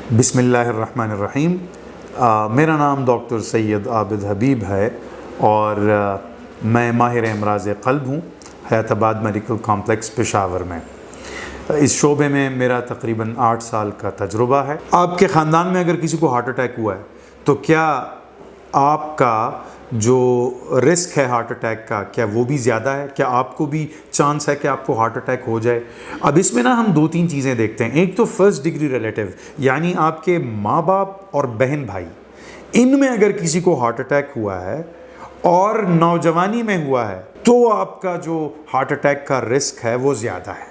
بسم اللہ الرحمن الرحیم۔ میرا نام ڈاکٹر سید عابد حبیب ہے اور میں ماہر امراض قلب ہوں حیات آباد میڈیکل کمپلیکس پشاور میں۔ اس شعبے میں میرا تقریباً 8 سال کا تجربہ ہے۔ آپ کے خاندان میں اگر کسی کو ہارٹ اٹیک ہوا ہے تو کیا آپ کا جو رسک ہے ہارٹ اٹیک کا کیا وہ بھی زیادہ ہے؟ کیا آپ کو بھی چانس ہے کہ آپ کو ہارٹ اٹیک ہو جائے؟ اب اس میں ہم 2-3 چیزیں دیکھتے ہیں۔ ایک تو فرسٹ ڈگری ریلیٹیو، یعنی آپ کے ماں باپ اور بہن بھائی، ان میں اگر کسی کو ہارٹ اٹیک ہوا ہے اور نوجوانی میں ہوا ہے تو آپ کا جو ہارٹ اٹیک کا رسک ہے وہ زیادہ ہے۔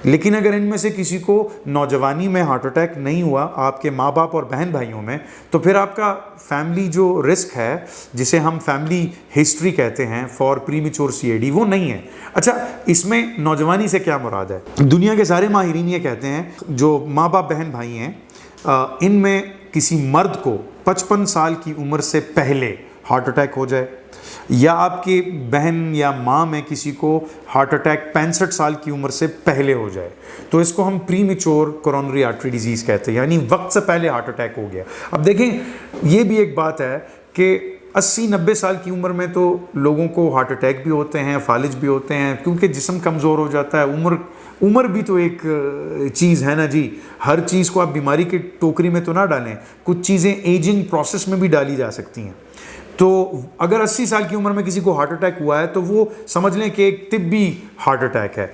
لیکن اگر ان میں سے کسی کو نوجوانی میں ہارٹ اٹیک نہیں ہوا، آپ کے ماں باپ اور بہن بھائیوں میں، تو پھر آپ کا فیملی جو رسک ہے جسے ہم فیملی ہسٹری کہتے ہیں فار پریمیچور CAD، وہ نہیں ہے۔ اچھا، اس میں نوجوانی سے کیا مراد ہے؟ دنیا کے سارے ماہرین یہ کہتے ہیں جو ماں باپ بہن بھائی ہیں ان میں کسی مرد کو 55 سال کی عمر سے پہلے ہارٹ اٹیک ہو جائے، یا آپ کی بہن یا ماں میں کسی کو ہارٹ اٹیک 65 سال کی عمر سے پہلے ہو جائے، تو اس کو ہم پری میچور کورونری آرٹری ڈیزیز کہتے ہیں، یعنی وقت سے پہلے ہارٹ اٹیک ہو گیا۔ اب دیکھیں، یہ بھی ایک بات ہے کہ 80-90 سال کی عمر میں تو لوگوں کو ہارٹ اٹیک بھی ہوتے ہیں، فالج بھی ہوتے ہیں، کیونکہ جسم کمزور ہو جاتا ہے۔ عمر بھی تو ایک چیز ہے نا جی، ہر چیز کو آپ بیماری کی ٹوکری میں تو نہ ڈالیں، کچھ چیزیں ایجنگ پروسیس میں بھی ڈالی جا سکتی ہیں۔ تو اگر 80 سال کی عمر میں کسی کو ہارٹ اٹیک ہوا ہے تو وہ سمجھ لیں کہ ایک طبی ہارٹ اٹیک ہے،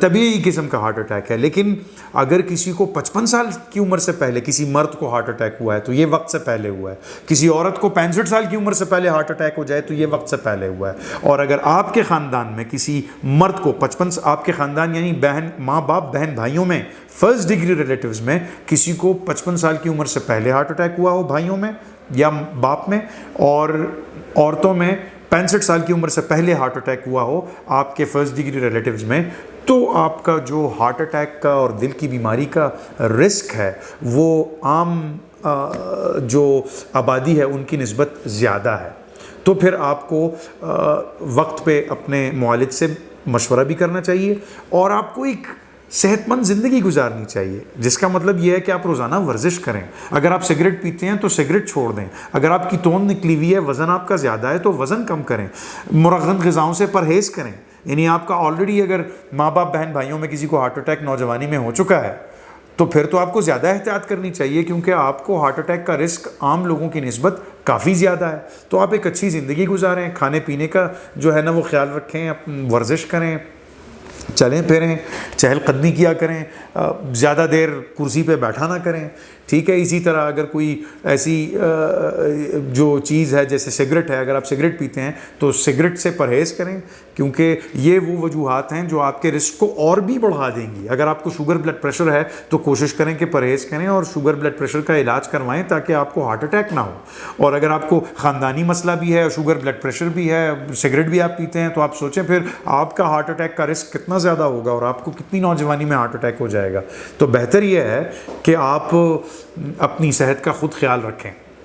طبیعی قسم کا ہارٹ اٹیک ہے۔ لیکن اگر کسی کو 55 سال کی عمر سے پہلے کسی مرد کو ہارٹ اٹیک ہوا ہے تو یہ وقت سے پہلے ہوا ہے۔ کسی عورت کو 65 سال کی عمر سے پہلے ہارٹ اٹیک ہو جائے تو یہ وقت سے پہلے ہوا ہے۔ اور اگر آپ کے خاندان میں کسی مرد کو 55، آپ کے خاندان یعنی ماں باپ بہن بھائیوں میں فرسٹ ڈگری ریلیٹیوز میں کسی کو 55 سال کی عمر سے پہلے ہارٹ اٹیک ہوا ہو بھائیوں میں یا باپ میں، اور عورتوں میں 65 سال کی عمر سے پہلے ہارٹ اٹیک ہوا ہو آپ کے فرسٹ ڈگری ریلیٹیوز میں، تو آپ کا جو ہارٹ اٹیک کا اور دل کی بیماری کا رسک ہے وہ عام جو آبادی ہے ان کی نسبت زیادہ ہے۔ تو پھر آپ کو وقت پہ اپنے معالج سے مشورہ بھی کرنا چاہیے، اور آپ کو ایک صحت مند زندگی گزارنی چاہیے، جس کا مطلب یہ ہے کہ آپ روزانہ ورزش کریں۔ اگر آپ سگریٹ پیتے ہیں تو سگریٹ چھوڑ دیں۔ اگر آپ کی توند نکلی ہوئی ہے، وزن آپ کا زیادہ ہے تو وزن کم کریں۔ مرغن غذاؤں سے پرہیز کریں۔ یعنی آپ کا آلریڈی اگر ماں باپ بہن بھائیوں میں کسی کو ہارٹ اٹیک نوجوانی میں ہو چکا ہے تو پھر تو آپ کو زیادہ احتیاط کرنی چاہیے، کیونکہ آپ کو ہارٹ اٹیک کا رسک عام لوگوں کی نسبت کافی زیادہ ہے۔ تو آپ ایک اچھی زندگی گزاریں، کھانے پینے کا جو ہے نا وہ خیال رکھیں، ورزش کریں، چلیں پھریں، چہل قدمی کیا کریں، زیادہ دیر کرسی پہ بیٹھا نہ کریں، ٹھیک ہے۔ اسی طرح اگر کوئی ایسی جو چیز ہے جیسے سگریٹ ہے، اگر آپ سگریٹ پیتے ہیں تو سگریٹ سے پرہیز کریں، کیونکہ یہ وہ وجوہات ہیں جو آپ کے رسک کو اور بھی بڑھا دیں گی۔ اگر آپ کو شوگر بلڈ پریشر ہے تو کوشش کریں کہ پرہیز کریں اور شوگر بلڈ پریشر کا علاج کروائیں تاکہ آپ کو ہارٹ اٹیک نہ ہو۔ اور اگر آپ کو خاندانی مسئلہ بھی ہے، شوگر بلڈ پریشر بھی ہے، سگریٹ بھی آپ پیتے ہیں، تو آپ سوچیں پھر آپ کا ہارٹ اٹیک کا رسک کتنا زیادہ ہوگا اور آپ کو کتنی نوجوانی میں ہارٹ اٹیک ہو جائے گا۔ تو بہتر یہ ہے کہ آپ اپنی صحت کا خود خیال رکھیں۔